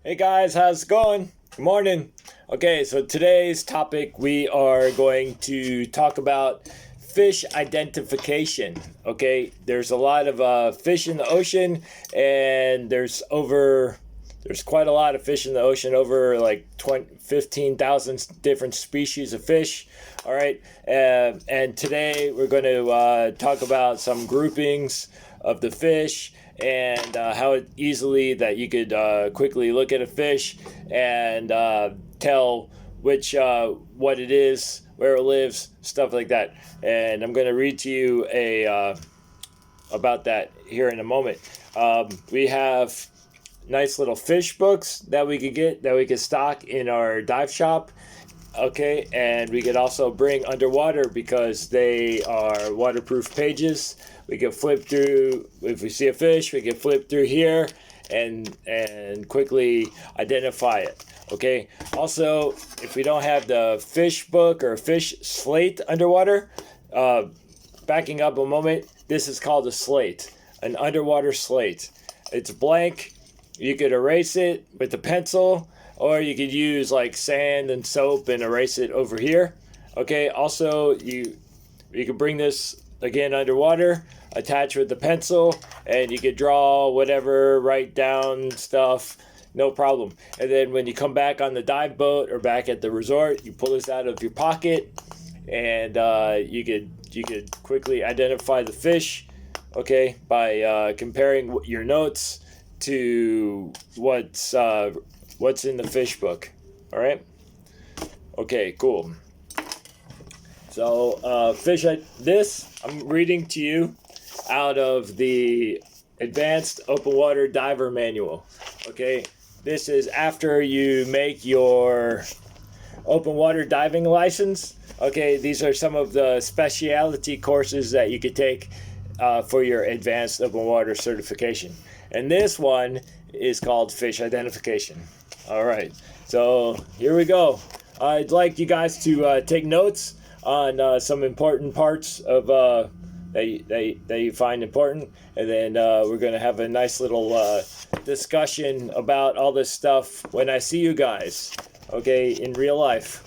Hey guys, how's it going? Good morning. Okay, so today's topic we are going to talk about fish identification. Okay, there's a lot of fish in the ocean, and there's quite a lot of fish in the ocean, over like 15,000 different species of fish. All right, and today we're going to talk about some groupings of the fish and how easily that you could quickly look at a fish and tell which what it is, where it lives, stuff like that. And I'm going to read to you a about that here in a moment. We have nice little fish books that we could get, that we could stock in our dive shop. Okay, and we could also bring underwater because they are waterproof pages. We can flip through, if we see a fish, we can flip through here and quickly identify it. Okay, also, if we don't have the fish book or fish slate underwater, backing up a moment, this is called a slate, an underwater slate. It's blank. You could erase it with a pencil, or you could use like sand and soap and erase it over here. Okay, also you could bring this again underwater, attach with the pencil, and you could draw whatever, write down stuff, no problem. And then when you come back on the dive boat or back at the resort, you pull this out of your pocket, and you could quickly identify the fish, okay, by comparing your notes to what's in the fish book. All right. Okay. Cool. So this I'm reading to you out of the Advanced Open Water Diver Manual. Okay. This is after you make your open water diving license. Okay, these are some of the specialty courses that you could take for your advanced open water certification. And this one is called fish identification. All right, so here we go. I'd like you guys to take notes on some important parts of that you find important, and then we're going to have a nice little discussion about all this stuff when I see you guys, okay, in real life.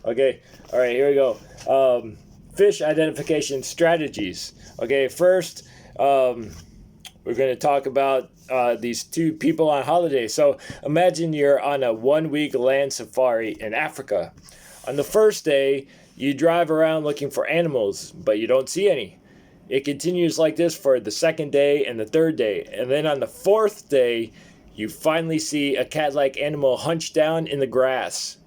Okay, all right, here we go. Fish identification strategies. Okay, first, we're going to talk about these two people on holiday. So imagine you're on a 1 week land safari in Africa. On the first day, you drive around looking for animals, but you don't see any. It continues like this for the second day and the third day. And then on the fourth day, you finally see a cat-like animal hunched down in the grass.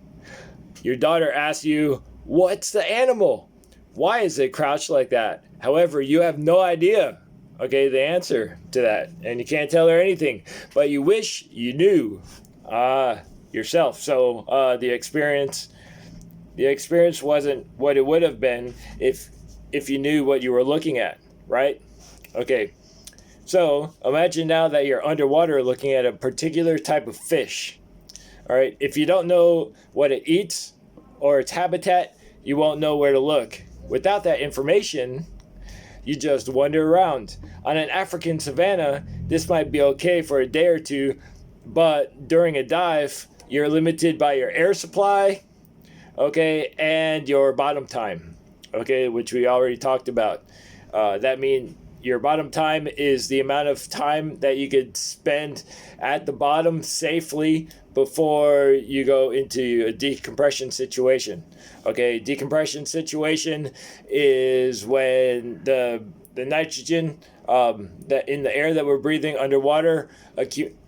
Your daughter asks you, "What's the animal? Why is it crouched like that?" However, you have no idea, okay, the answer to that. And you can't tell her anything. But you wish you knew yourself. So the experience wasn't what it would have been if you knew what you were looking at, right? Okay. So imagine now that you're underwater looking at a particular type of fish. All right. If you don't know what it eats or its habitat, you won't know where to look. Without that information, you just wander around. On an African savanna, this might be okay for a day or two, but during a dive, you're limited by your air supply, okay, and your bottom time, okay, which we already talked about. That means your bottom time is the amount of time that you could spend at the bottom safely before you go into a decompression situation. Okay, decompression situation is when the nitrogen that in the air that we're breathing underwater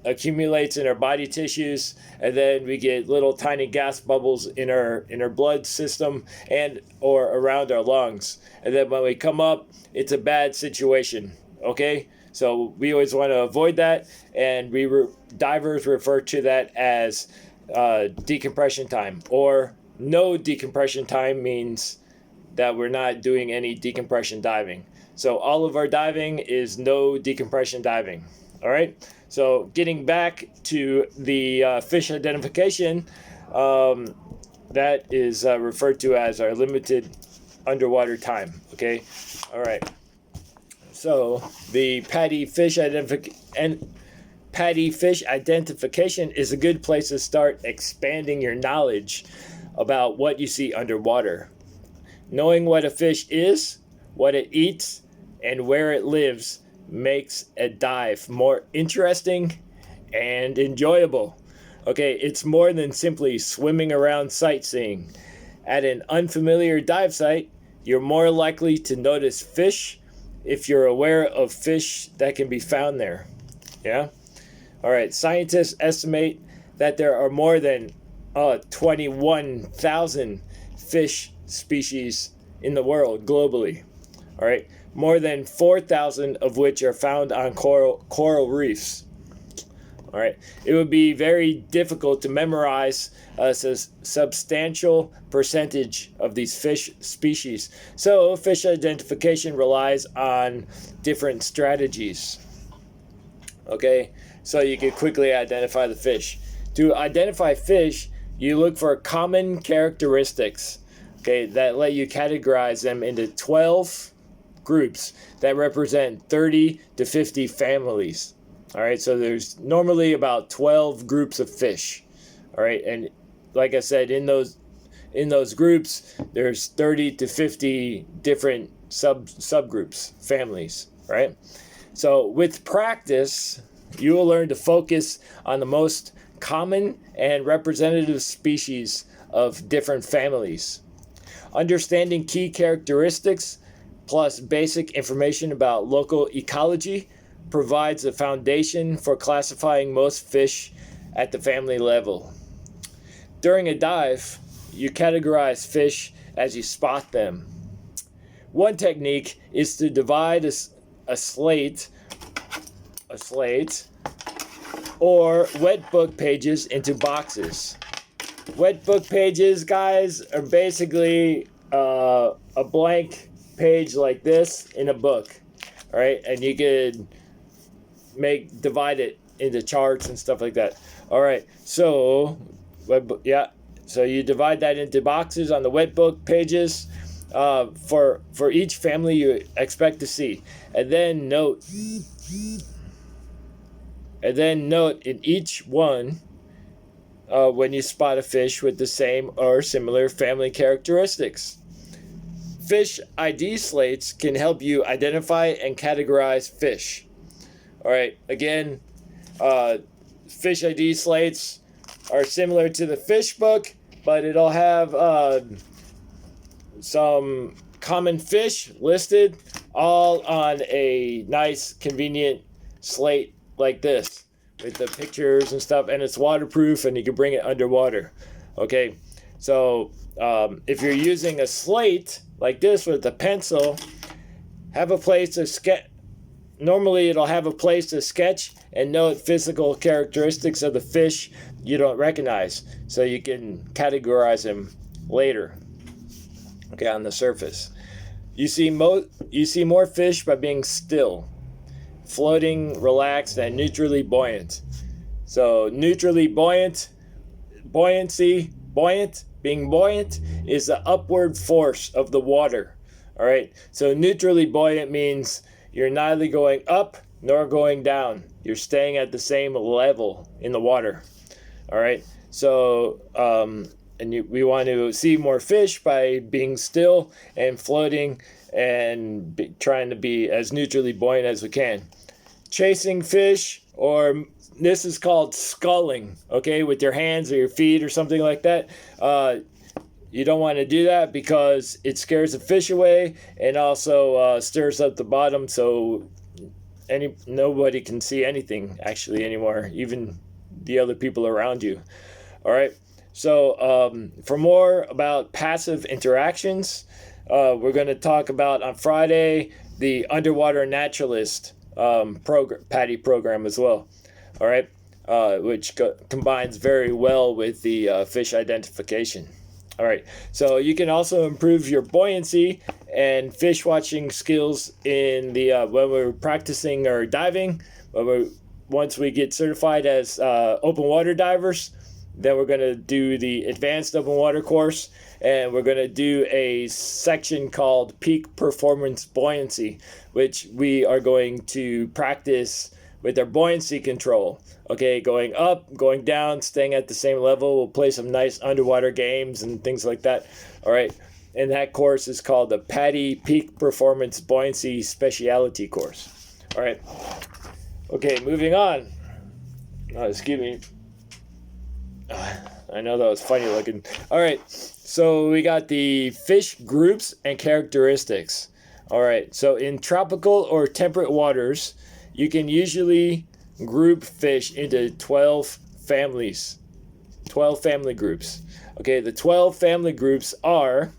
accumulates in our body tissues, and then we get little tiny gas bubbles in our blood system and or around our lungs. And then when we come up, it's a bad situation. Okay, so we always want to avoid that, and divers refer to that as decompression time, or no decompression time means that we're not doing any decompression diving. So all of our diving is no decompression diving. All right. So getting back to the fish identification, that is referred to as our limited underwater time. Okay. All right. So the PADI fish PADI fish identification is a good place to start expanding your knowledge about what you see underwater. Knowing what a fish is, what it eats, and where it lives makes a dive more interesting and enjoyable. Okay, it's more than simply swimming around sightseeing. At an unfamiliar dive site, you're more likely to notice fish if you're aware of fish that can be found there. Yeah? All right, scientists estimate that there are more than 21,000 fish species in the world globally. All right, more than 4,000 of which are found on coral reefs. All right, it would be very difficult to memorize a substantial percentage of these fish species. So fish identification relies on different strategies. Okay, so you can quickly identify the fish. To identify fish, you look for common characteristics, okay, that let you categorize them into 12 groups that represent 30 to 50 families. All right, so there's normally about 12 groups of fish. All right, and like I said, in those groups, there's 30 to 50 different subgroups, families, right? So with practice, you will learn to focus on the most common and representative species of different families. Understanding key characteristics plus basic information about local ecology provides a foundation for classifying most fish at the family level. During a dive, you categorize fish as you spot them. One technique is to divide a slate or wet book pages into boxes. Wet book pages, guys, are basically a blank page like this in a book, all right? And you could divide it into charts and stuff like that. All right, so so you divide that into boxes on the wet book pages for each family you expect to see, and then note in each one when you spot a fish with the same or similar family characteristics. Fish ID slates can help you identify and categorize fish. All right, again, fish ID slates are similar to the fish book, but it'll have some common fish listed all on a nice, convenient slate like this with the pictures and stuff, and it's waterproof and you can bring it underwater. Okay, so if you're using a slate like this with a pencil, have a place to sketch. Normally it'll have a place to sketch and note physical characteristics of the fish you don't recognize, so you can categorize them later, okay, on the surface. You see more fish by being still, floating, relaxed, and neutrally buoyant. So neutrally buoyant, being buoyant is the upward force of the water. All right, so neutrally buoyant means you're neither going up nor going down. You're staying at the same level in the water. All right, so we want to see more fish by being still and floating and trying to be as neutrally buoyant as we can. Chasing fish, or this is called sculling, okay, with your hands or your feet or something like that. You don't want to do that because it scares the fish away and also stirs up the bottom, so nobody can see anything actually anymore, even the other people around you. All right, so for more about passive interactions, we're going to talk about on Friday the Underwater Naturalist PADI program as well. All right, which combines very well with the fish identification. All right, so you can also improve your buoyancy and fish watching skills in the when we're practicing or diving. Once we get certified as open water divers, then we're going to do the advanced open water course, and we're going to do a section called peak performance buoyancy, which we are going to practice with their buoyancy control. Okay, going up, going down, staying at the same level. We'll play some nice underwater games and things like that. All right, and that course is called the PADI Peak Performance Buoyancy Specialty Course. All right, okay, moving on. Oh, excuse me. I know that was funny looking. All right, so we got the fish groups and characteristics. All right, so in tropical or temperate waters, you can usually group fish into 12 families, 12 family groups. Okay, the 12 family groups are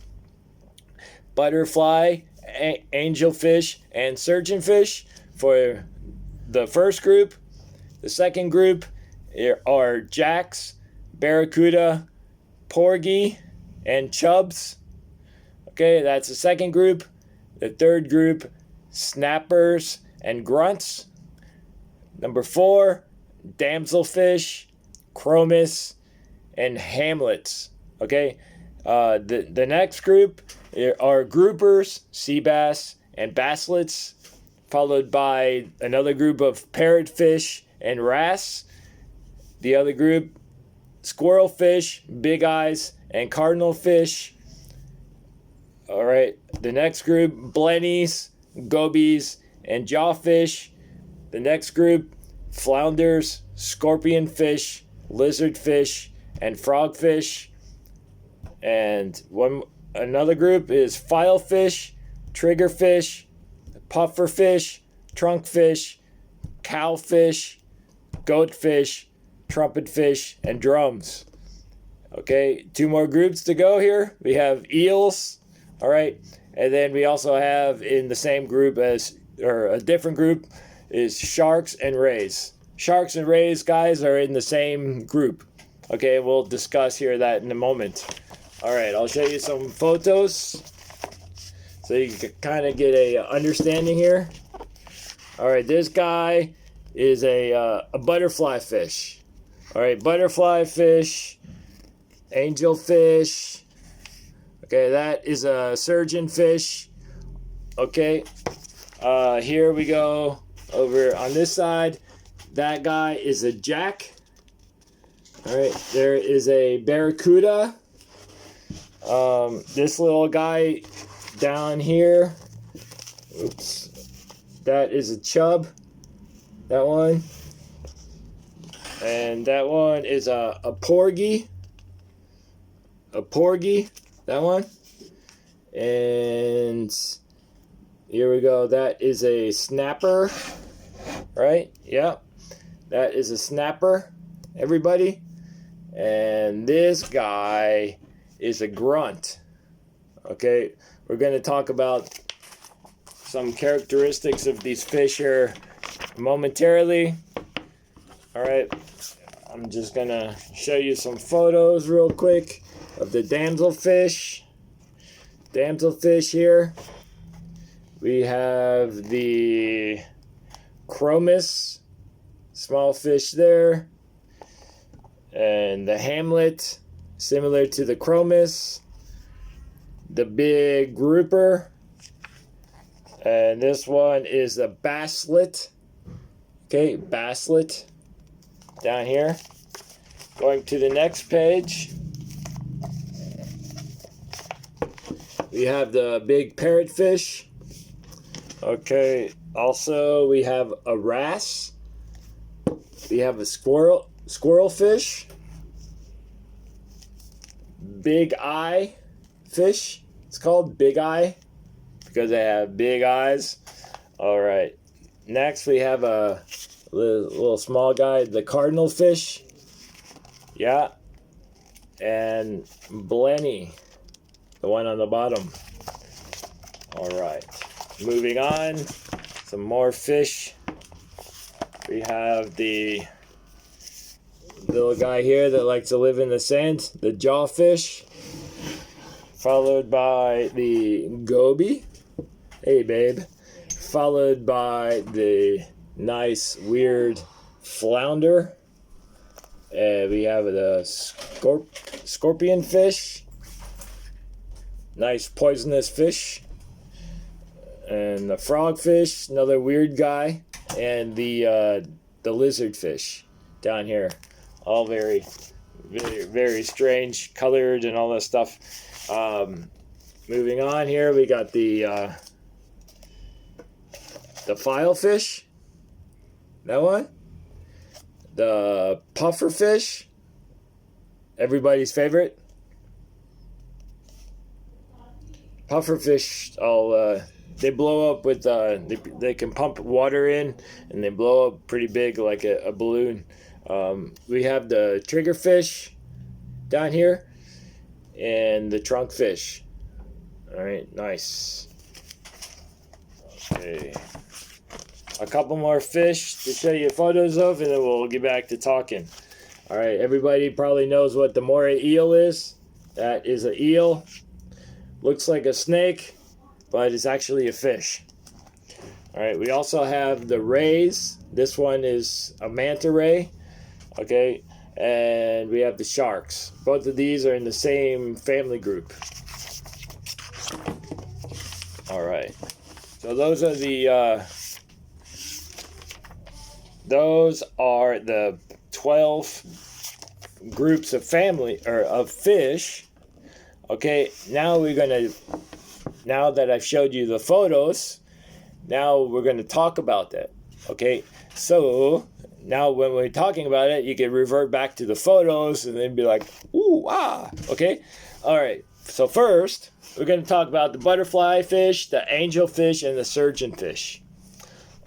butterfly, angelfish, and surgeonfish for the first group. The second group are jacks, barracuda, porgy, and chubs. Okay, that's the second group. The third group, snappers and grunts. Number 4, damselfish, chromis, and hamlets. Okay, the next group are groupers, sea bass, and basslets, followed by another group of parrotfish and wrasse. The other group, squirrelfish, big eyes, and cardinal fish. All right, the next group, blennies, gobies, and jawfish. The next group, flounders, scorpionfish, lizardfish, and frogfish. And another group is filefish, triggerfish, pufferfish, trunkfish, cowfish, goatfish, trumpetfish, and drums. Okay, 2 more groups to go here. We have eels, all right, and then we also have in the same group or a different group, is sharks and rays. Sharks and rays, guys, are in the same group. Okay, we'll discuss here that in a moment. All right, I'll show you some photos so you can kind of get a understanding here. All right, this guy is a butterfly fish. All right, butterfly fish, angelfish. Okay, that is a surgeonfish. Okay, here we go over on this side. That guy is a jack. All right, there is a barracuda. This little guy down here, oops, that is a chub, that one. And that one is a porgy, that one. And here we go, that is a snapper, right? Yep, that is a snapper, everybody. And this guy is a grunt. Okay, we're going to talk about some characteristics of these fish here momentarily. All right, I'm just going to show you some photos real quick of the damselfish. Damselfish here. We have the chromis, small fish there. And the hamlet, similar to the chromis. The big grouper. And this one is the basslet. Okay, basslet. Down here. Going to the next page. We have the big parrotfish. Okay, also we have a wrasse. We have a squirrelfish. Big eye fish. It's called big eye because they have big eyes. All right. Next we have a little small guy, the cardinal fish. Yeah. And blenny, the one on the bottom. All right. Moving on. Some more fish. We have the little guy here that likes to live in the sand, the jawfish, followed by the goby, hey babe, followed by the nice weird flounder, and we have the scorpion fish, nice poisonous fish, and the frogfish, another weird guy, and the lizardfish down here, all very, very, very strange, colored and all that stuff. Moving on here, we got the filefish, that one, the pufferfish, everybody's favorite. Pufferfish, they blow up with they can pump water in, and they blow up pretty big like a balloon. We have the triggerfish down here, and the trunkfish. All right, nice. Okay, a couple more fish to show you photos of, and then we'll get back to talking. All right, everybody probably knows what the moray eel is. That is an eel. Looks like a snake, but it's actually a fish. All right, we also have the rays. This one is a manta ray. Okay, and we have the sharks. Both of these are in the same family group. All right, so those are the 12 groups of family or of fish. Okay, now that I've showed you the photos, now we're gonna talk about that. Okay, so now when we're talking about it, you can revert back to the photos and then be like, ooh, ah, okay? All right, so first, we're gonna talk about the butterfly fish, the angelfish, and the surgeonfish.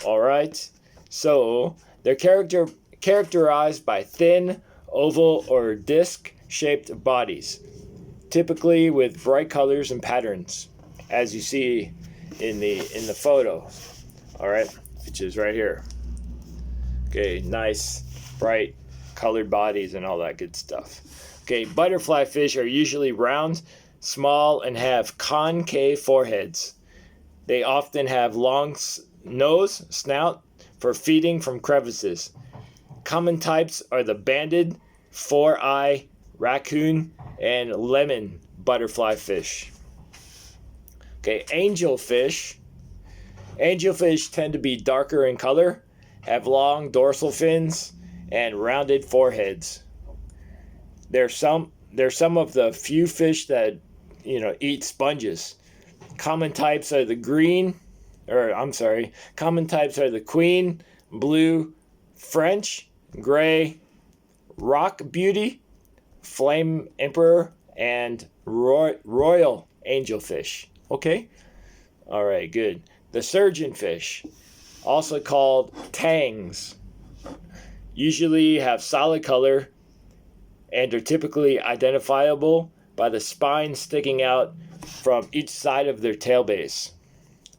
All right, so they're characterized by thin, oval, or disc-shaped bodies, typically with bright colors and patterns, as you see in the photo. All right, which is right here. Okay, nice, bright, colored bodies and all that good stuff. Okay, butterfly fish are usually round, small, and have concave foreheads. They often have long nose, snout for feeding from crevices. Common types are the banded, four-eye, raccoon, and lemon butterfly fish. Okay, angelfish. Angelfish tend to be darker in color, have long dorsal fins, and rounded foreheads. They're some of the few fish that eat sponges. Common types are the queen, blue, French, gray, rock beauty, flame emperor, and royal angelfish. Okay? All right, good. The surgeonfish, also called tangs, usually have solid color and are typically identifiable by the spine sticking out from each side of their tail base.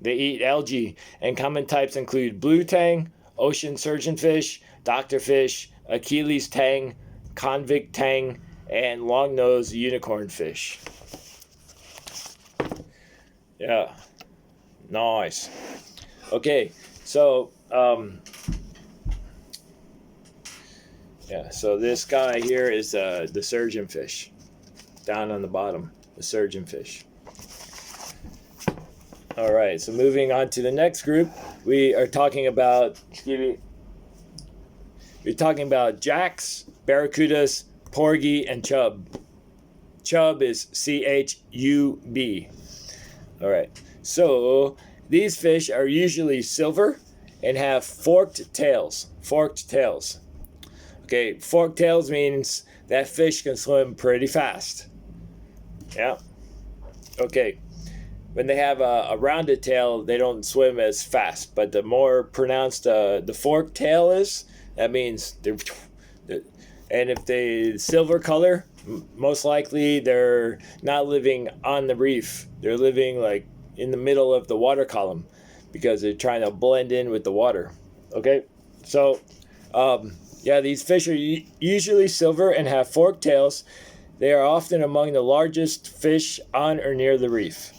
They eat algae, and common types include blue tang, ocean surgeonfish, doctorfish, Achilles tang, convict tang, and long-nosed unicorn fish. Yeah, nice. Okay, so so this guy here is the surgeonfish, down on the bottom, the surgeonfish. All right, so moving on to the next group, we are talking about, we're talking about jacks, barracudas, porgy, and chub. Chub is C-H-U-B. All right, so these fish are usually silver and have forked tails. Forked tails. Okay, forked tails means that fish can swim pretty fast. Yeah. Okay. When they have a rounded tail, they don't swim as fast. But the more pronounced the forked tail is, that means they're. And if they silver color, most likely they're not living on the reef. They're living like in the middle of the water column because they're trying to blend in with the water. Okay, so these fish are usually silver and have forked tails. They are often among the largest fish on or near the reef.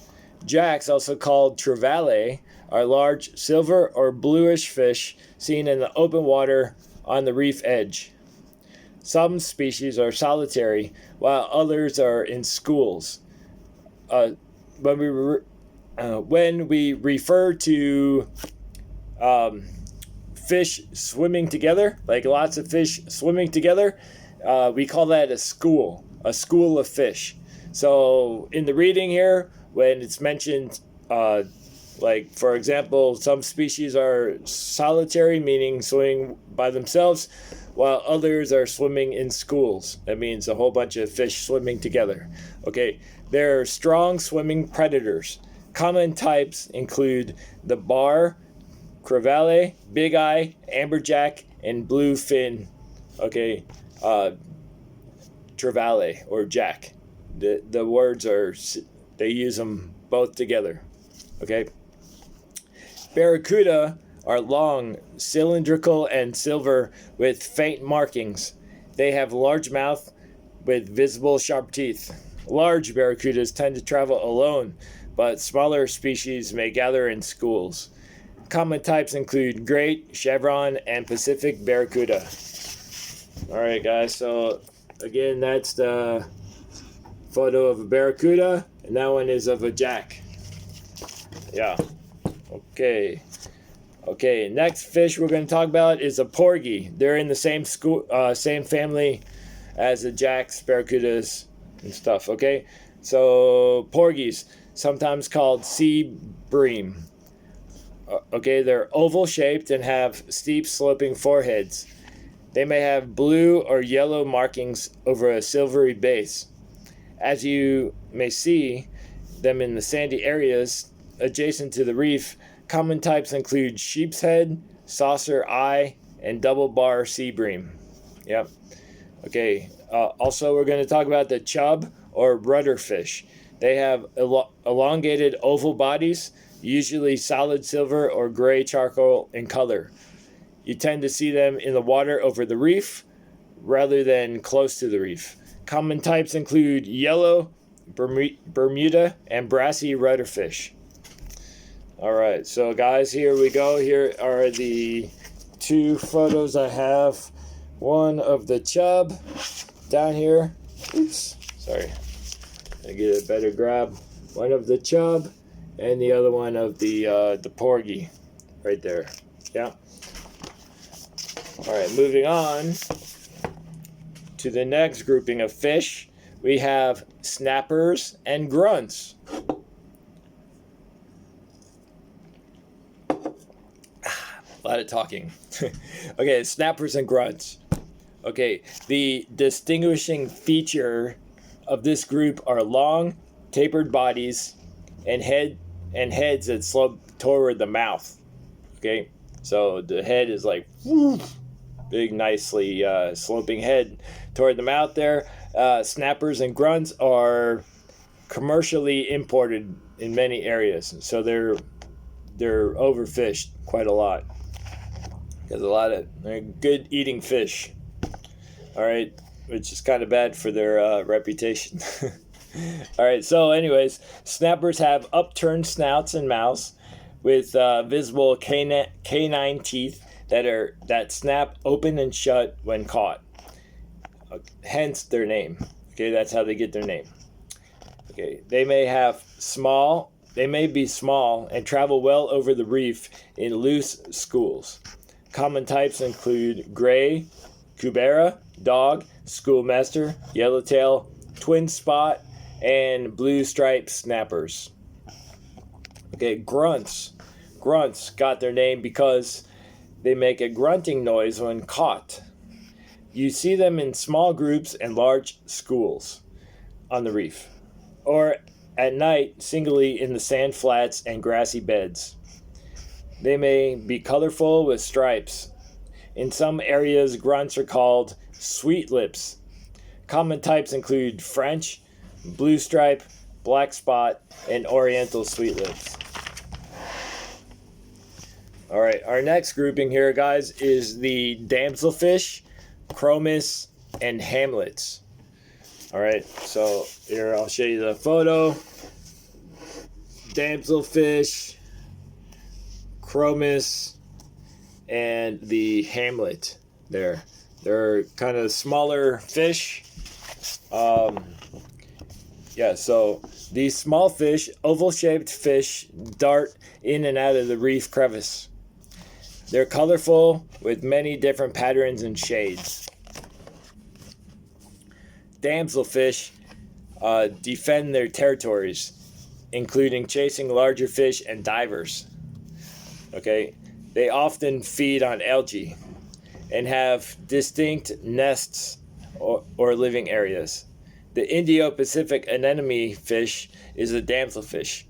Jacks, also called trevally, are large silver or bluish fish seen in the open water on the reef edge. Some species are solitary, while others are in schools. When when we refer to fish swimming together, like lots of fish swimming together, we call that a school of fish. So in the reading here, when it's mentioned, like for example, some species are solitary, meaning swimming by themselves, while others are swimming in schools. That means a whole bunch of fish swimming together. Okay, they're strong swimming predators. Common types include the bar, crevalle, big eye, amberjack, and bluefin. Okay, trevally or jack. The words are, they use them both together. Okay. Barracuda are long, cylindrical, and silver with faint markings. They have large mouth with visible sharp teeth. Large barracudas tend to travel alone, but smaller species may gather in schools. Common types include great, chevron, and Pacific barracuda. All right, guys, so again, that's the photo of a barracuda, and that one is of a jack. Yeah. Okay, next fish we're going to talk about is a porgy. They're in the same family as the jacks, barracudas, and stuff. Okay, so porgies, sometimes called sea bream. Okay, they're oval shaped and have steep sloping foreheads. They may have blue or yellow markings over a silvery base. As you may see them in the sandy areas adjacent to the reef, common types include sheep's head, saucer eye, and double bar sea bream. Yep. Okay. Also, we're going to talk about the chub or rudderfish. They have elongated oval bodies, usually solid silver or gray charcoal in color. You tend to see them in the water over the reef rather than close to the reef. Common types include yellow, Bermuda, and brassy rudderfish. All right, so guys, here we go. Here are the two photos I have. One of the chub down here. Oops, sorry. I get a better grab. One of the chub, and the other one of the porgy, right there. Yeah. All right, moving on to the next grouping of fish. We have snappers and grunts. A lot of talking. Okay, snappers and grunts. Okay, the distinguishing feature of this group are long, tapered bodies and heads that slope toward the mouth. Okay, so the head is like big, nicely sloping head toward the mouth there. Snappers and grunts are commercially imported in many areas, so they're overfished quite a lot. There's they're good eating fish. All right, which is kind of bad for their reputation. All right, so anyways, snappers have upturned snouts and mouths with visible canine teeth that snap open and shut when caught. Hence their name. Okay, that's how they get their name. Okay, they may be small and travel well over the reef in loose schools. Common types include gray, cubera, dog, schoolmaster, yellowtail, twin spot, and blue stripe snappers. Okay, grunts. Grunts got their name because they make a grunting noise when caught. You see them in small groups and large schools on the reef, or at night singly in the sand flats and grassy beds. They may be colorful with stripes. In some areas, grunts are called sweet lips. Common types include French, blue stripe, black spot, and oriental sweet lips. All right, our next grouping here, guys, is the damselfish, chromis, and hamlets. All right, so here I'll show you the photo. Damselfish, chromis, and the hamlet there. They're kind of smaller fish. Yeah, so these small fish, oval-shaped fish, dart in and out of the reef crevice. They're colorful with many different patterns and shades. Damselfish defend their territories, including chasing larger fish and divers. Okay, they often feed on algae and have distinct nests or living areas. The Indo-Pacific anemone fish is a damselfish.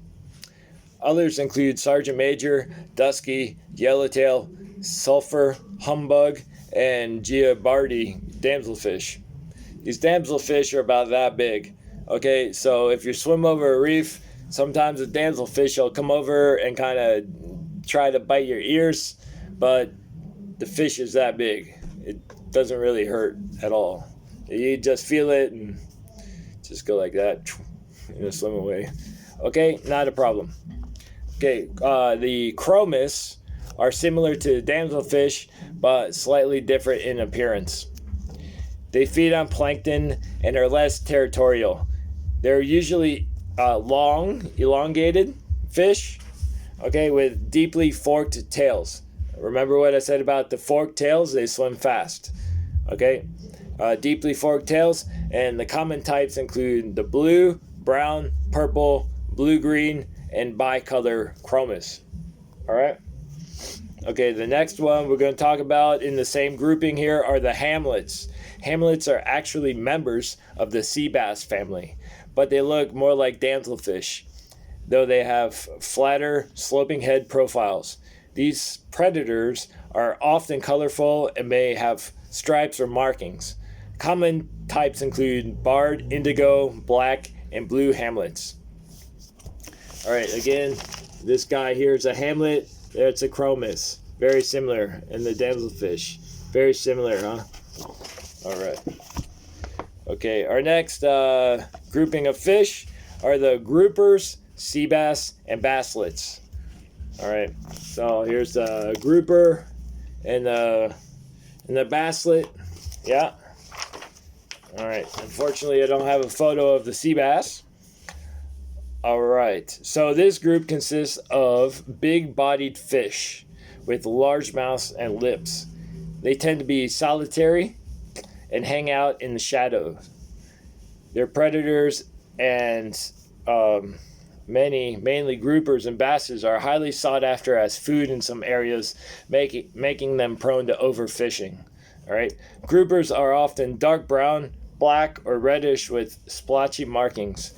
Others include sergeant major, dusky, yellowtail, sulfur, humbug, and geobardi damselfish. These damselfish are about that big. Okay, so if you swim over a reef, sometimes a damselfish will come over and kind of try to bite your ears, but the fish is that big. It doesn't really hurt at all. You just feel it and just go like that and swim away. Okay, not a problem. Okay, the chromis are similar to damselfish, but slightly different in appearance. They feed on plankton and are less territorial. They're usually long, elongated fish, okay, with deeply forked tails. Remember what I said about the forked tails? They swim fast, okay? Deeply forked tails, and the common types include the blue, brown, purple, blue-green, and bicolor chromis. All right? Okay, the next one we're going to talk about in the same grouping here are the hamlets. Hamlets are actually members of the sea bass family, but they look more like damselfish, though they have flatter, sloping head profiles. These predators are often colorful and may have stripes or markings. Common types include barred, indigo, black, and blue hamlets. All right, again, this guy here is a hamlet. That's a chromis. Very similar. And the damselfish. Very similar, huh? All right. Okay, our next grouping of fish are the groupers, sea bass, and basslets. All right, so here's the grouper and the basslet. Yeah. All right, unfortunately, I don't have a photo of the sea bass. All right, so this group consists of big-bodied fish with large mouths and lips. They tend to be solitary and hang out in the shadows. They're predators, and mainly groupers and basses, are highly sought after as food in some areas, making them prone to overfishing. All right, groupers are often dark brown, black, or reddish with splotchy markings.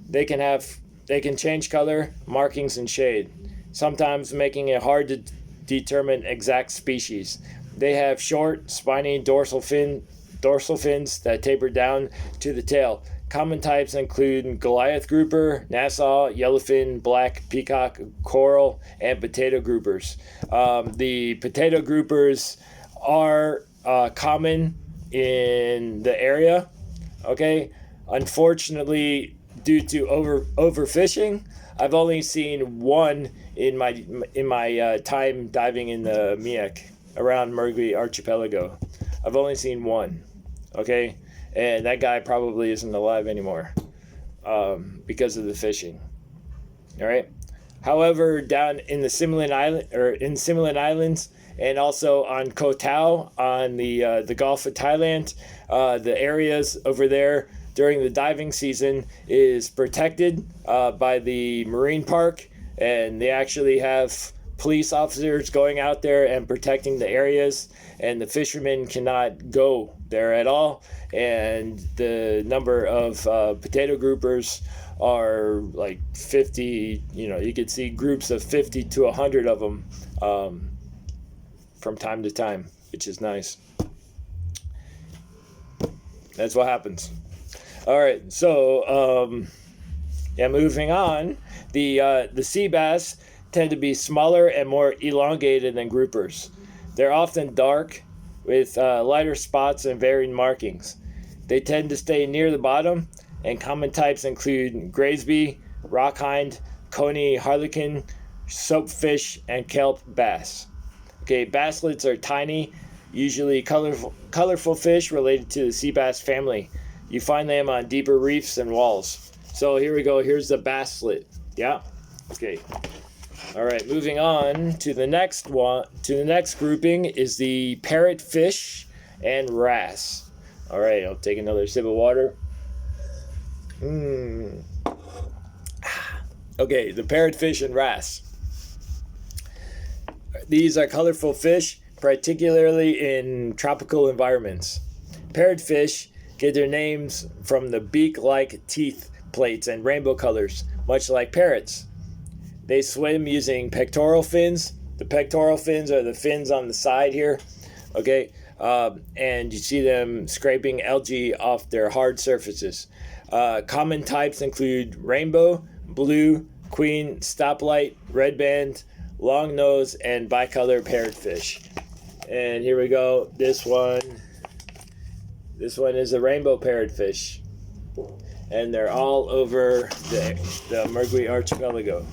They can change color, markings, and shade, sometimes making it hard to determine exact species. They have short, spiny dorsal fins that taper down to the tail. Common types include Goliath grouper, Nassau, yellowfin, black peacock, coral, and potato groupers. The potato groupers are common in the area. Okay, unfortunately, due to overfishing, I've only seen one in my time diving in the Miak around Mergui Archipelago. I've only seen one. Okay, and that guy probably isn't alive anymore because of the fishing. All right. However, down in the Similan Islands, and also on Koh Tao on the Gulf of Thailand, the areas over there during the diving season is protected by the marine park, and they actually have police officers going out there and protecting the areas, and the fishermen cannot go there at all. And the number of potato groupers are like 50. You could see groups of 50 to 100 of them from time to time, which is nice. That's what happens. All right, so moving on, the sea bass tend to be smaller and more elongated than groupers. They're often dark with lighter spots and varying markings. They tend to stay near the bottom, and common types include Graysby, rockhind, coney harlequin, soapfish, and kelp bass. Okay, basslets are tiny, usually colorful fish related to the sea bass family. You find them on deeper reefs and walls. So here we go. Here's the basslet. Yeah. Okay. All right. Moving on to the next one. To the next grouping is the parrotfish and wrasse. All right. I'll take another sip of water. Okay. The parrotfish and wrasse. These are colorful fish, particularly in tropical environments. Parrotfish get their names from the beak-like teeth plates and rainbow colors, much like parrots. They swim using pectoral fins. The pectoral fins are the fins on the side here, okay? And you see them scraping algae off their hard surfaces. Common types include rainbow, blue, queen, stoplight, red band, long nose, and bicolor parrotfish. And here we go. This one is a rainbow parrotfish. And they're all over the Mergui archipelago.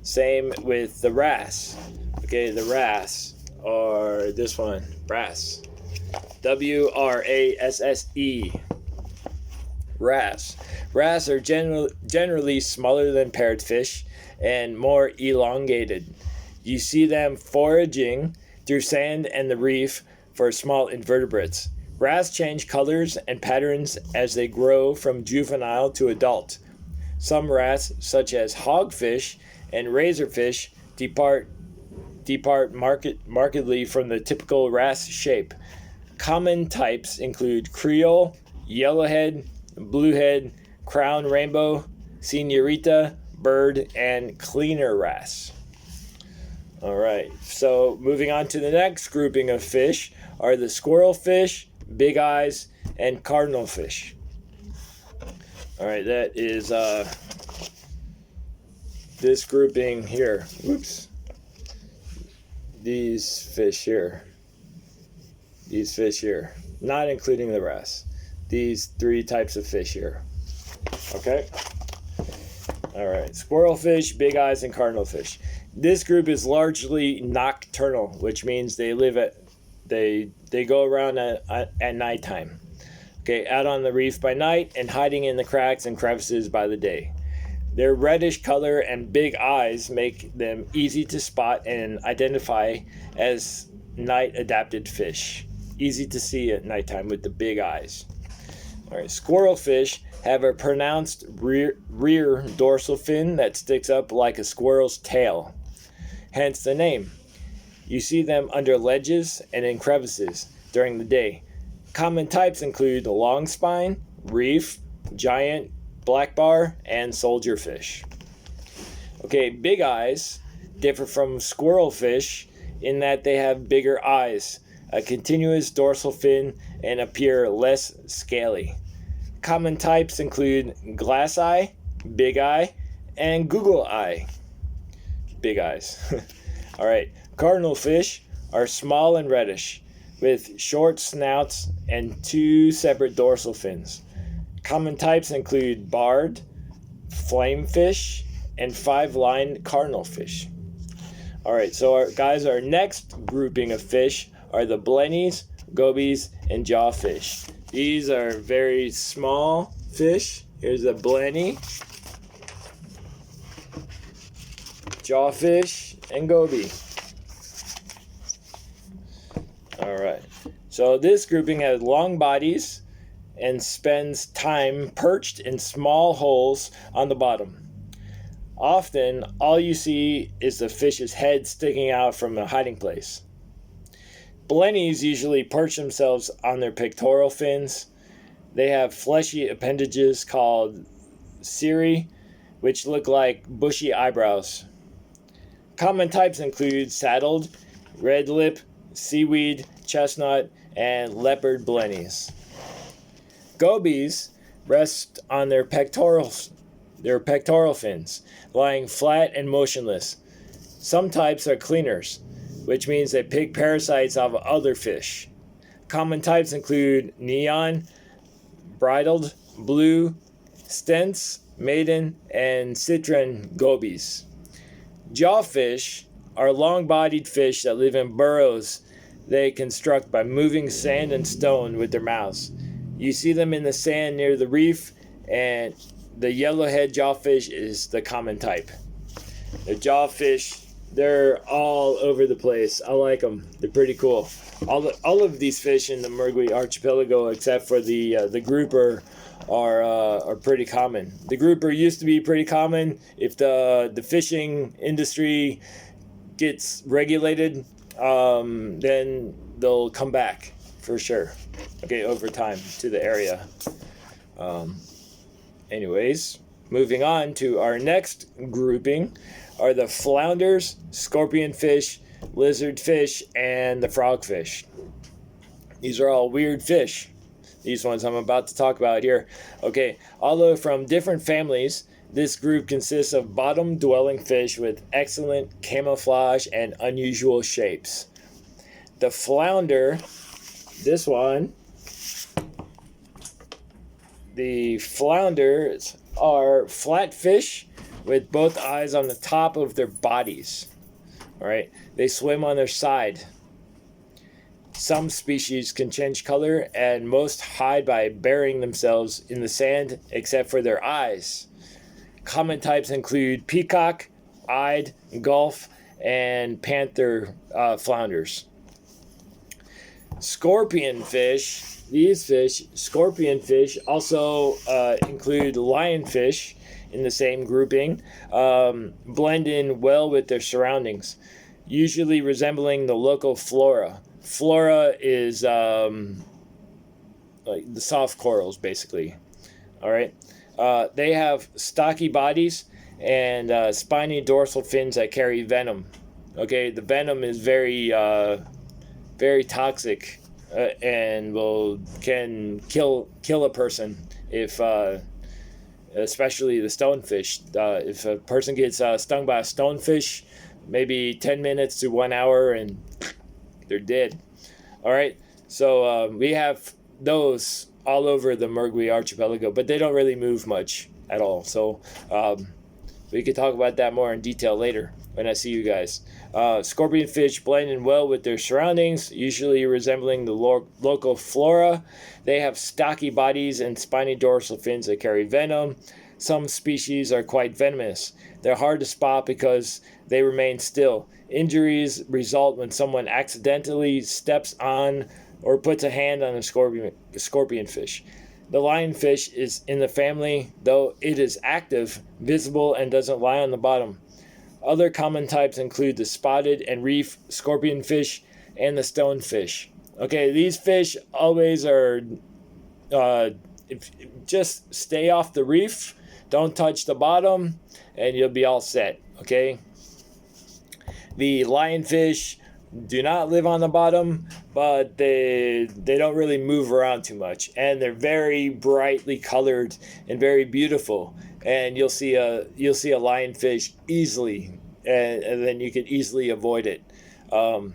Same with the wrasse. Okay, the wrasse, or this one, wrasse. W-R-A-S-S-E. Wrasse. Wrasse are generally smaller than parrotfish and more elongated. You see them foraging through sand and the reef for small invertebrates. Wrasse change colors and patterns as they grow from juvenile to adult. Some wrasse, such as hogfish and razorfish, depart markedly from the typical wrasse shape. Common types include creole, yellowhead, bluehead, crown rainbow, senorita, bird, and cleaner wrasse. All right, so moving on to the next grouping of fish are the squirrelfish, big eyes, and cardinalfish. All right, that is this grouping here. Whoops. These fish here. Not including the wrasse. These three types of fish here. Okay? All right, squirrelfish, big eyes, and cardinalfish. This group is largely nocturnal, which means they go around at nighttime. Okay, out on the reef by night and hiding in the cracks and crevices by the day. Their reddish color and big eyes make them easy to spot and identify as night-adapted fish. Easy to see at nighttime with the big eyes. All right, squirrelfish have a pronounced rear dorsal fin that sticks up like a squirrel's tail. Hence the name. You see them under ledges and in crevices during the day. Common types include long spine, reef, giant, black bar, and soldierfish. Okay, big eyes differ from squirrelfish in that they have bigger eyes, a continuous dorsal fin, and appear less scaly. Common types include glass eye, big eye, and Google eye. Big eyes. All right, cardinalfish are small and reddish, with short snouts and two separate dorsal fins. Common types include barred, flamefish, and five-lined cardinalfish. All right, so our next grouping of fish are the blennies, gobies, and jawfish. These are very small fish. Here's a blenny, jawfish, and goby. All right. So this grouping has long bodies and spends time perched in small holes on the bottom. Often, all you see is the fish's head sticking out from a hiding place. Blennies usually perch themselves on their pectoral fins. They have fleshy appendages called cirri, which look like bushy eyebrows. Common types include saddled, red lip, seaweed, chestnut, and leopard blennies. Gobies rest on their pectoral fins, lying flat and motionless. Some types are cleaners, which means they pick parasites off of other fish. Common types include neon, bridled, blue, stents, maiden, and citron gobies. Jawfish are long-bodied fish that live in burrows they construct by moving sand and stone with their mouths. You see them in the sand near the reef, and the yellowhead jawfish is the common type. The jawfish, they're all over the place. I like them. They're pretty cool. All of these fish in the Mergui Archipelago, except for the grouper, are pretty common. The grouper used to be pretty common. If the fishing industry gets regulated, then they'll come back for sure. Okay, over time to the area. Anyways, moving on to our next grouping are the flounders, scorpionfish, lizardfish, and the frogfish. These are all weird fish. These ones I'm about to talk about here. Okay, although from different families, this group consists of bottom-dwelling fish with excellent camouflage and unusual shapes. The flounder, this one, the flounders are flat fish with both eyes on the top of their bodies. All right, they swim on their side. Some species can change color, and most hide by burying themselves in the sand, except for their eyes. Common types include peacock-eyed, gulf, and panther flounders. Scorpionfish. These fish, scorpionfish, also include lionfish in the same grouping, blend in well with their surroundings, usually resembling the local flora. Flora is like the soft corals, basically. All right. They have stocky bodies and spiny dorsal fins that carry venom. Okay, the venom is very toxic. And can kill a person if especially the stonefish. If a person gets stung by a stonefish, maybe 10 minutes to 1 hour and they're dead. All right, so we have those all over the Mergui Archipelago, but they don't really move much at all. So we could talk about that more in detail later when I see you guys. Scorpionfish blend in well with their surroundings, usually resembling the local flora. They have stocky bodies and spiny dorsal fins that carry venom. Some species are quite venomous. They're hard to spot because they remain still. Injuries result when someone accidentally steps on or puts a hand on a scorpionfish. The lionfish is in the family, though it is active, visible, and doesn't lie on the bottom. Other common types include the spotted and reef scorpionfish and the stonefish. Okay, these fish always are, just stay off the reef, don't touch the bottom, and you'll be all set, okay? The lionfish do not live on the bottom, but they don't really move around too much, and they're very brightly colored and very beautiful. And you'll see a lionfish easily, and then you can easily avoid it. And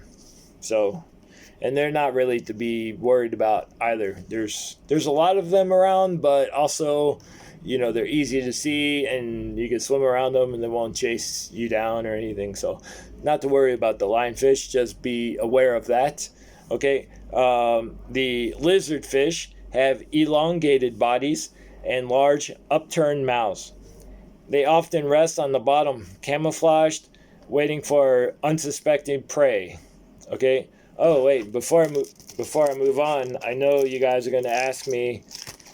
they're not really to be worried about either. There's a lot of them around, but also, they're easy to see, and you can swim around them, and they won't chase you down or anything. So, not to worry about the lionfish. Just be aware of that. Okay. The lizardfish have elongated bodies and large upturned mouths. They often rest on the bottom, camouflaged, waiting for unsuspecting prey. Okay. Oh wait, before I move on, I know you guys are going to ask me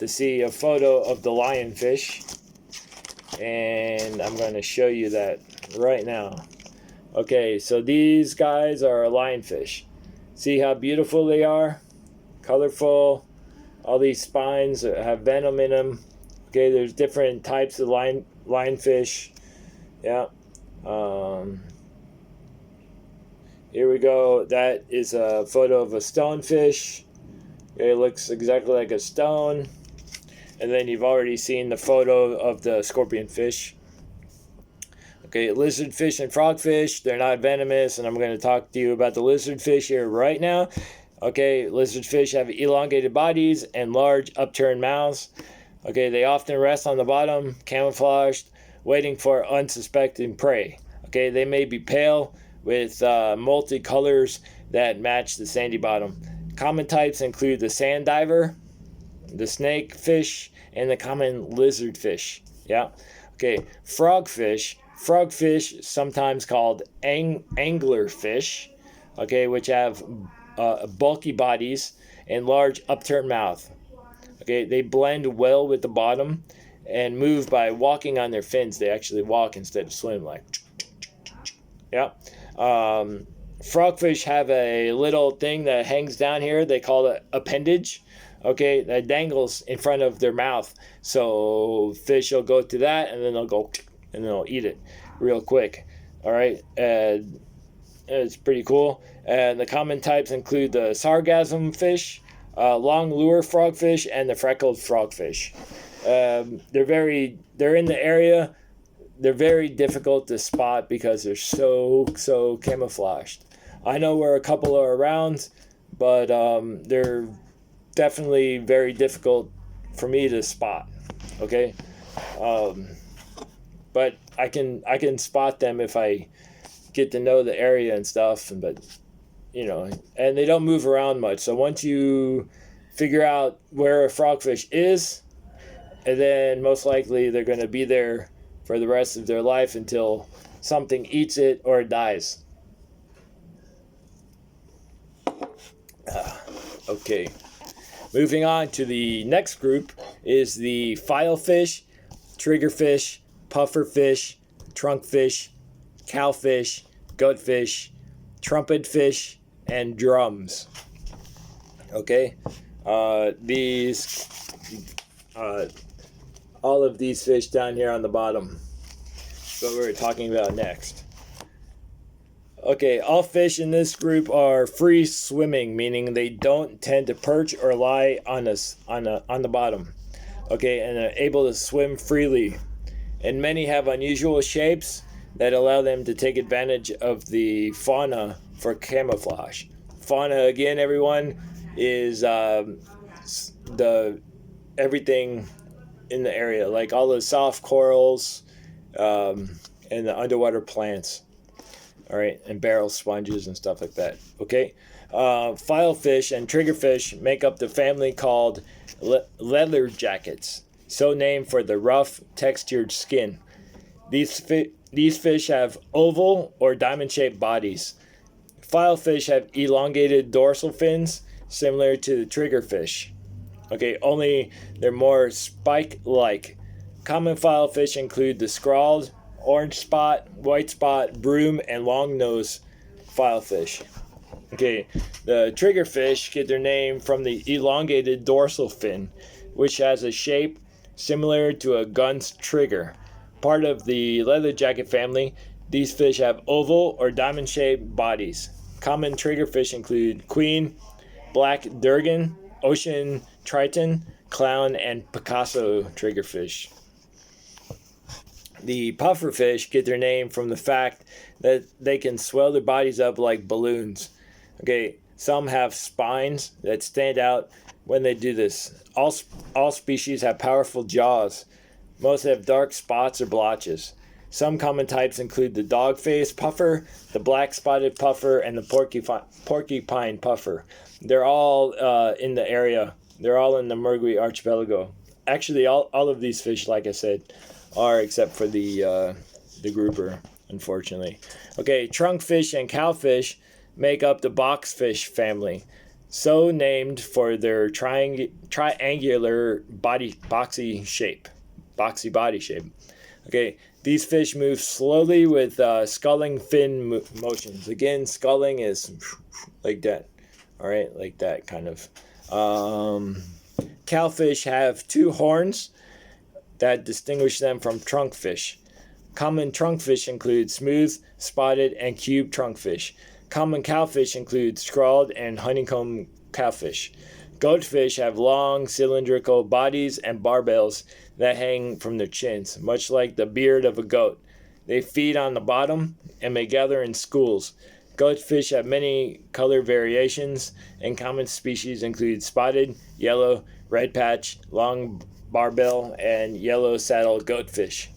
to see a photo of the lionfish, and I'm going to show you that right now. Okay, so these guys are a lionfish. See how beautiful they are? Colorful. All these spines have venom in them. Okay, there's different types of lionfish. Yeah. Here we go. That is a photo of a stonefish. Okay, it looks exactly like a stone. And then you've already seen the photo of the scorpionfish. Okay, lizardfish and frogfish, they're not venomous, and I'm going to talk to you about the lizardfish here right now. Okay, lizardfish have elongated bodies and large upturned mouths. Okay, they often rest on the bottom, camouflaged, waiting for unsuspecting prey. Okay, they may be pale with multi-colors that match the sandy bottom. Common types include the sand diver. the snake fish, and the common lizard fish. Yeah. Okay, frogfish. Frogfish, sometimes called anglerfish, okay, which have bulky bodies and large upturned mouth. Okay, they blend well with the bottom and move by walking on their fins. They actually walk instead of swim, like. Yeah. Frogfish have a little thing that hangs down here. They call it appendage. Okay, that dangles in front of their mouth. So fish will go to that, and then they'll go, and they'll eat it real quick. All right, and it's pretty cool. And the common types include the sargassum fish, long lure frogfish, and the freckled frogfish. They're in the area. They're very difficult to spot because they're so camouflaged. I know where a couple are around, but they're definitely very difficult for me to spot. Okay, but I can spot them if I get to know the area and stuff. But and they don't move around much. So once you figure out where a frogfish is, and then most likely they're going to be there for the rest of their life until something eats it or it dies. Okay. Moving on to the next group is the filefish, triggerfish, pufferfish, trunkfish, cowfish, goatfish, trumpetfish, and drums. Okay, these all of these fish down here on the bottom. That's what we're talking about next. Okay, all fish in this group are free swimming, meaning they don't tend to perch or lie on the bottom. Okay, and are able to swim freely. And many have unusual shapes that allow them to take advantage of the fauna for camouflage. Fauna, again, everyone, is the everything in the area, like all the soft corals and the underwater plants. All right, and barrel sponges and stuff like that. Okay, filefish and triggerfish make up the family called leather jackets, so named for the rough, textured skin. These fish have oval or diamond-shaped bodies. Filefish have elongated dorsal fins, similar to the triggerfish. Okay, only they're more spike-like. Common filefish include the scrawled, orange spot, white spot, broom, and long nose filefish. Okay, the triggerfish get their name from the elongated dorsal fin, which has a shape similar to a gun's trigger. Part of the leatherjacket family, these fish have oval or diamond-shaped bodies. Common triggerfish include queen, black durgan, ocean triton, clown, and Picasso triggerfish. The pufferfish get their name from the fact that they can swell their bodies up like balloons. Okay, some have spines that stand out when they do this. All species have powerful jaws. Most have dark spots or blotches. Some common types include the dog-faced puffer, the black-spotted puffer, and the porcupine puffer. They're all in the area. They're all in the Murgui archipelago. Actually, all of these fish, like I said, are except for the grouper, unfortunately. Okay, trunkfish and cowfish make up the boxfish family, so named for their triangular boxy body shape. Okay, these fish move slowly with sculling fin motions. Again, sculling is like that. All right, like that kind of. Cowfish have two horns that distinguish them from trunkfish. Common trunkfish include smooth, spotted, and cube trunkfish. Common cowfish include scrawled and honeycomb cowfish. Goatfish have long, cylindrical bodies and barbels that hang from their chins, much like the beard of a goat. They feed on the bottom and may gather in schools. Goatfish have many color variations, and common species include spotted, yellow, red patch, long barbel, and yellow saddle goatfish.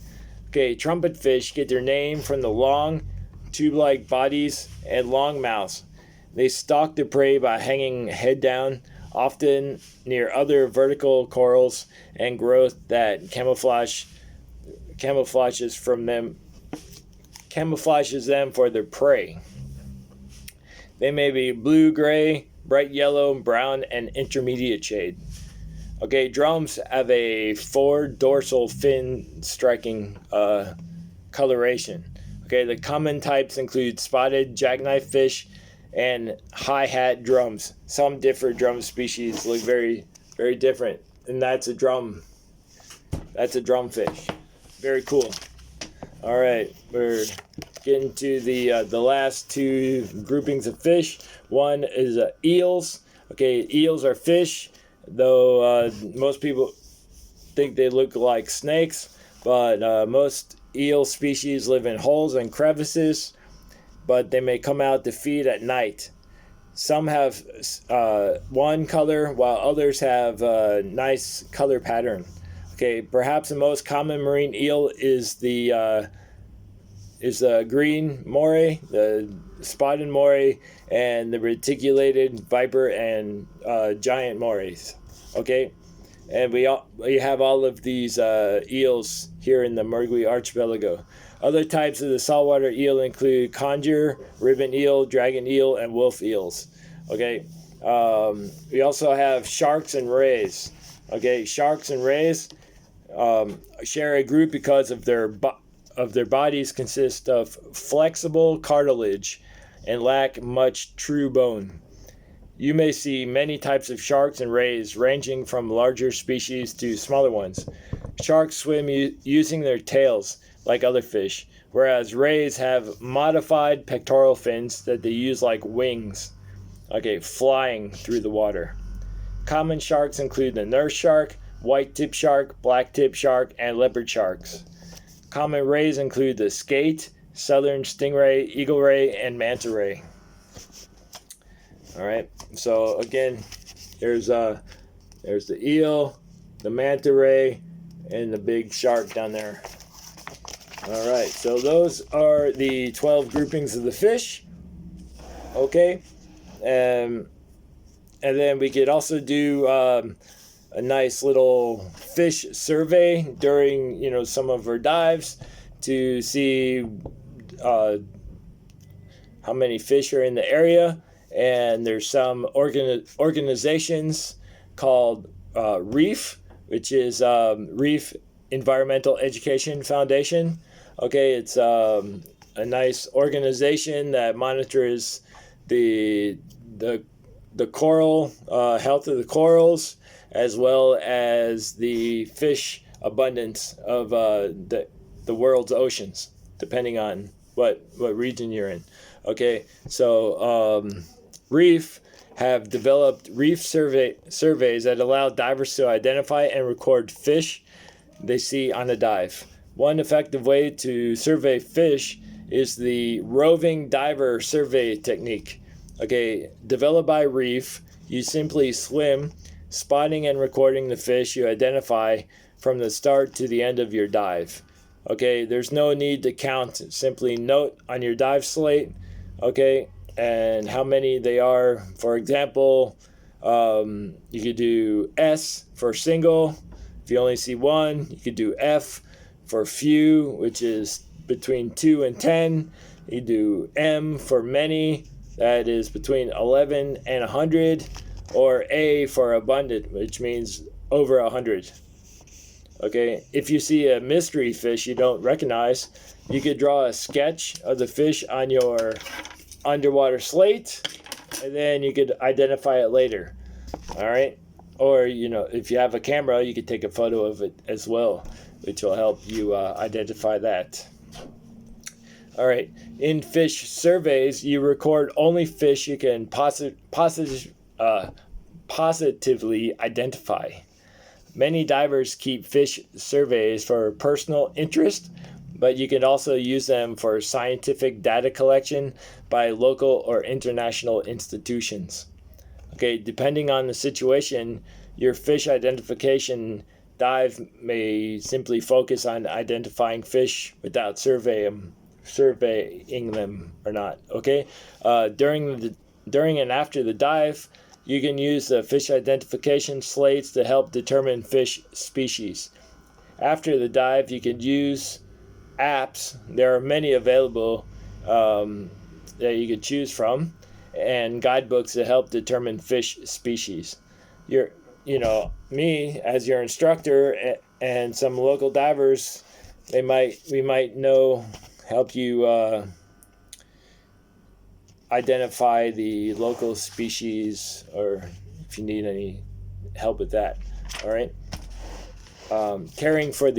Okay, trumpetfish get their name from the long, tube-like bodies and long mouths. They stalk their prey by hanging head down often near other vertical corals and growth that camouflages them for their prey. They may be blue, gray, bright yellow, brown, and intermediate shade. Okay, drums have a 4 dorsal fin striking coloration. Okay, the common types include spotted jackknife fish and high hat drums. Some different drum species look very, very different, and that's a drum. That's a drumfish. Very cool. All right, we're getting to the last 2 groupings of fish. One is eels. Okay, eels are fish, though most people think they look like snakes, but most eel species live in holes and crevices, but they may come out to feed at night. Some have one color, while others have a nice color pattern. Okay, perhaps the most common marine eel is the green moray, the spotted moray, and the reticulated viper and giant morays. Okay, and we have all of these eels here in the Margui Archipelago. Other types of the saltwater eel include conger, ribbon eel, dragon eel, and wolf eels. Okay, we also have sharks and rays. Okay, sharks and rays share a group because of their bodies consist of flexible cartilage and lack much true bone. You may see many types of sharks and rays, ranging from larger species to smaller ones. Sharks swim using their tails like other fish, whereas rays have modified pectoral fins that they use like wings, flying through the water. Common sharks include the nurse shark, white tip shark, black tip shark, and leopard sharks. Common rays include the skate, southern stingray, eagle ray, and manta ray. All right, so again, there's the eel, the manta ray, and the big shark down there. All right, so those are the 12 groupings of the fish. Okay, and then we could also do a nice little fish survey during some of our dives to see how many fish are in the area. And there's some organizations called REEF, which is Reef Environmental Education Foundation. Okay, it's a nice organization that monitors the coral health of the corals, as well as the fish abundance of the world's oceans, depending on what region you're in. Okay, so REEF have developed reef surveys that allow divers to identify and record fish they see on a dive. One effective way to survey fish is the roving diver survey technique. Okay, developed by REEF, you simply swim, spotting and recording the fish you identify from the start to the end of your dive. Okay, there's no need to count. Simply note on your dive slate, okay, and how many they are. For example, you could do S for single. If you only see one, you could do F for few, which is between 2 and 10. You do M for many, that is between 11 and 100, or A for abundant, which means over 100. Okay, if you see a mystery fish you don't recognize, you could draw a sketch of the fish on your underwater slate, and then you could identify it later. All right, or if you have a camera, you could take a photo of it as well, which will help you identify that. All right, in fish surveys, you record only fish you can positively identify. Many divers keep fish surveys for personal interest, but you can also use them for scientific data collection by local or international institutions. Okay, depending on the situation, your fish identification dive may simply focus on identifying fish without surveying them or not. Okay, during and after the dive, you can use the fish identification slates to help determine fish species. After the dive, you can use apps. There are many available that you could choose from, and guidebooks to help determine fish species. Me as your instructor and some local divers, we might help you identify the local species, or if you need any help with that. All right. Caring for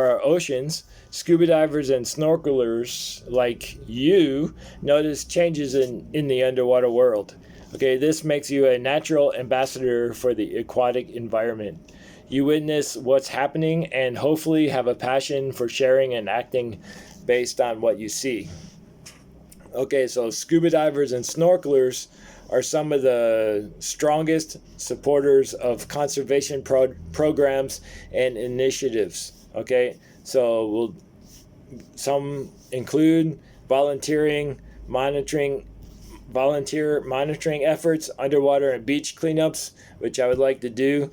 our oceans. Scuba divers and snorkelers like you notice changes in the underwater world. Okay, this makes you a natural ambassador for the aquatic environment. You witness what's happening and hopefully have a passion for sharing and acting based on what you see. Okay, so scuba divers and snorkelers are some of the strongest supporters of conservation programs and initiatives. Okay, so some include volunteer monitoring efforts, underwater and beach cleanups, which I would like to do,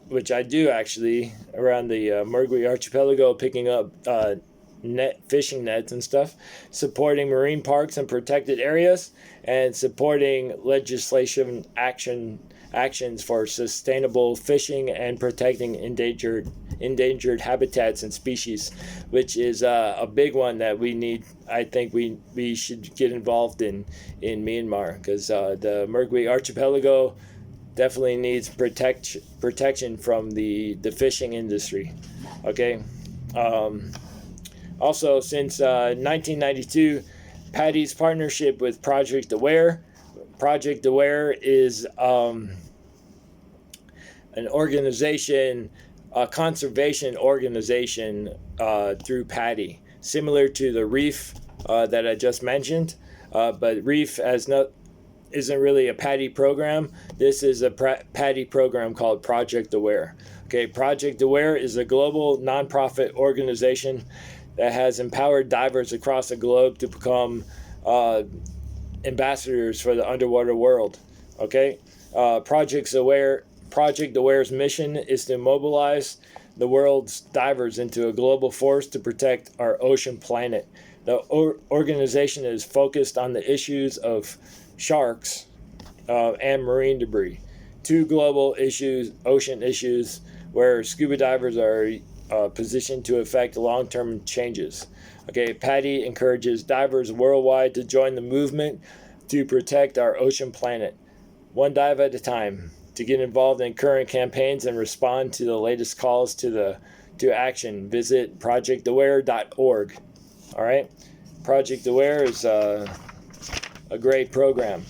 which I do actually around the Mergui Archipelago, picking up fishing nets and stuff, supporting marine parks and protected areas, and supporting legislation actions for sustainable fishing and protecting endangered habitats and species, which is a big one that we need. I think we should get involved in Myanmar, because the Mergui Archipelago definitely needs protection from the fishing industry. Okay. Also, since 1992, PADI's partnership with Project Aware. Project Aware is an organization, a conservation organization through PADI, similar to the Reef that I just mentioned, but Reef isn't really a PADI program. This is a PADI program called Project Aware. Okay, Project Aware is a global nonprofit organization that has empowered divers across the globe to become ambassadors for the underwater world. Okay, Project Aware's mission is to mobilize the world's divers into a global force to protect our ocean planet. The organization is focused on the issues of sharks and marine debris, two global ocean issues where scuba divers are positioned to affect long-term changes. Okay, PADI encourages divers worldwide to join the movement to protect our ocean planet, one dive at a time. To get involved in current campaigns and respond to the latest calls to action, visit projectaware.org. All right, Project Aware is a great program.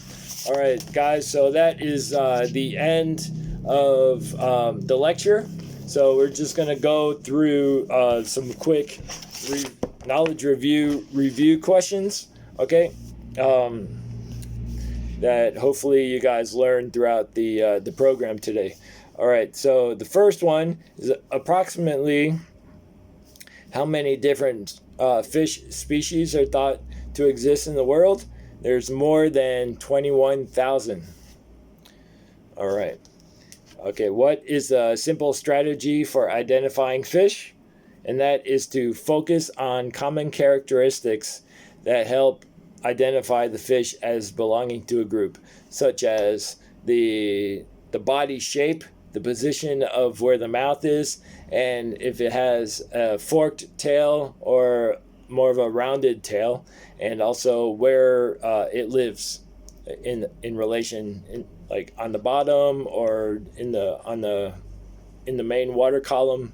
All right, guys, so that is the end of the lecture. So we're just going to go through some quick knowledge review questions, okay? That hopefully you guys learned throughout the program today. All right, so the first one is approximately how many different fish species are thought to exist in the world? There's more than 21,000. All right. Okay, what is a simple strategy for identifying fish? And that is to focus on common characteristics that help identify the fish as belonging to a group, such as the body shape, the position of where the mouth is, and if it has a forked tail or more of a rounded tail, and also where it lives in relation, like on the bottom or in the main water column.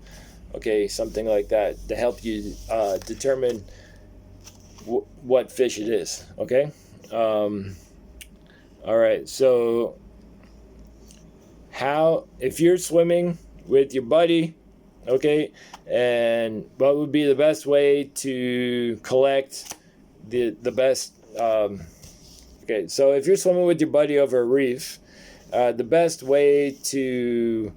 Okay, something like that to help you determine what fish it is. Okay. All right, so if you're swimming with your buddy, okay, and what would be the best way to collect the best okay, so if you're swimming with your buddy over a reef, the best way to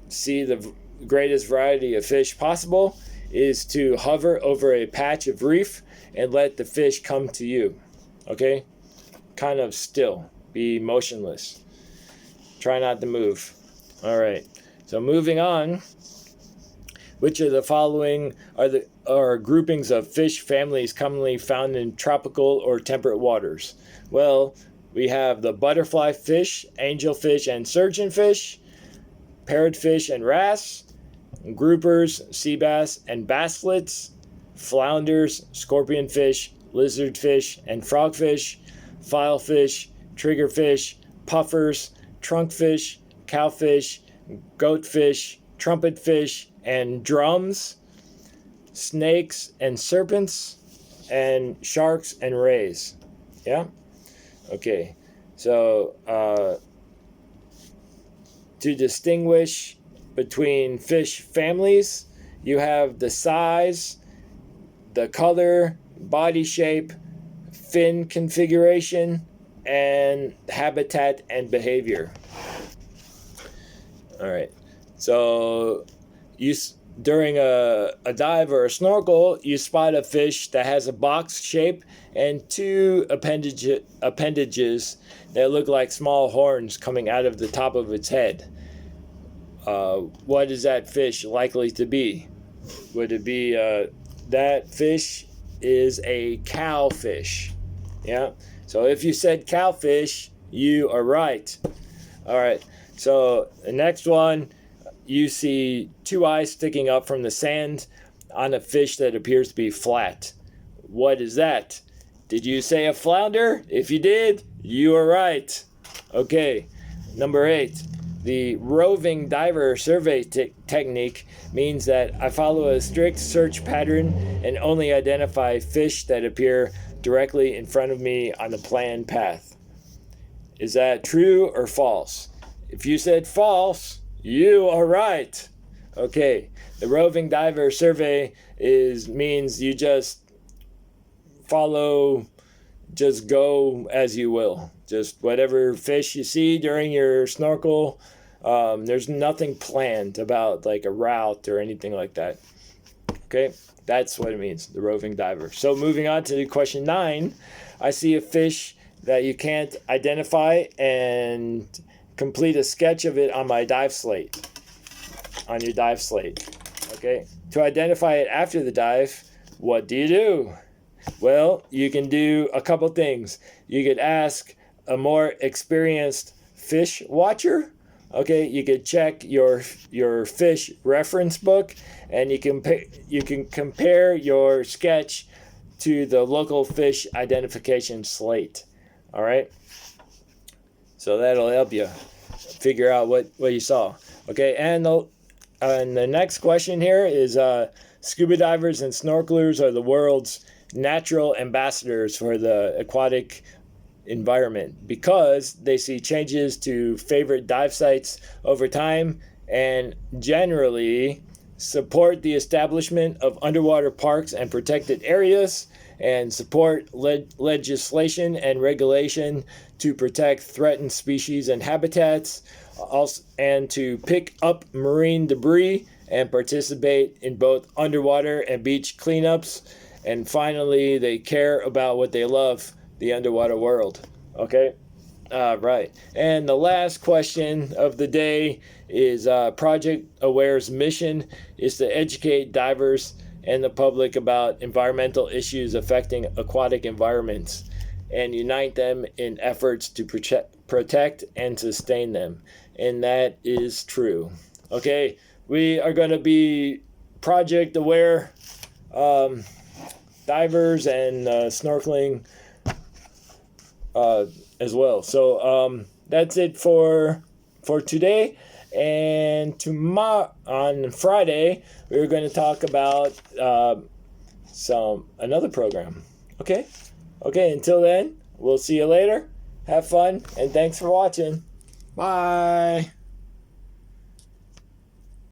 see the greatest variety of fish possible is to hover over a patch of reef and let the fish come to you. Okay, kind of still. Be motionless. Try not to move. All right. So moving on. Which of the following are groupings of fish families commonly found in tropical or temperate waters? Well, we have the butterfly fish, angelfish, and surgeonfish, parrotfish and wrasse, groupers, sea bass and basslets, flounders, scorpionfish, lizardfish and frogfish, filefish, triggerfish, puffers, trunkfish, cowfish, goatfish, trumpetfish, and drums, snakes and serpents, and sharks and rays. Yeah? Okay. So, to distinguish between fish families, you have the size, the color, body shape, fin configuration, and habitat and behavior. All right. So, during a dive or a snorkel, you spot a fish that has a box shape and two appendages that look like small horns coming out of the top of its head. What is that fish likely to be? Would it be that fish is a cowfish? Yeah. So if you said cowfish, you are right. All right. So the next one, you see two eyes sticking up from the sand on a fish that appears to be flat. What is that? Did you say a flounder? If you did, you are right. Okay, number 8. The roving diver survey technique means that I follow a strict search pattern and only identify fish that appear directly in front of me on the planned path. Is that true or false? If you said false, you are right. Okay, the roving diver survey means you just just go as you will. Just whatever fish you see during your snorkel. There's nothing planned about like a route or anything like that. Okay, that's what it means, the roving diver. So moving on to question 9, I see a fish that you can't identify and complete a sketch of it on my dive slate. On your dive slate. Okay. To identify it after the dive, what do? Well, you can do a couple things. You could ask a more experienced fish watcher. Okay, you could check your fish reference book, and you can compare your sketch to the local fish identification slate. All right. So that'll help you figure out what you saw. Okay, and the next question here is scuba divers and snorkelers are the world's natural ambassadors for the aquatic environment because they see changes to favorite dive sites over time and generally support the establishment of underwater parks and protected areas and support legislation and regulation to protect threatened species and habitats, also, and to pick up marine debris and participate in both underwater and beach cleanups. And finally, they care about what they love, the underwater world. Okay? Right. And the last question of the day is Project Aware's mission is to educate divers and the public about environmental issues affecting aquatic environments and unite them in efforts to protect and sustain them. And that is true. Okay, we are going to be Project Aware divers and snorkeling as well. So that's it for today. And tomorrow, on Friday, we're going to talk about another program. Okay? Okay, until then, we'll see you later. Have fun, and thanks for watching. Bye.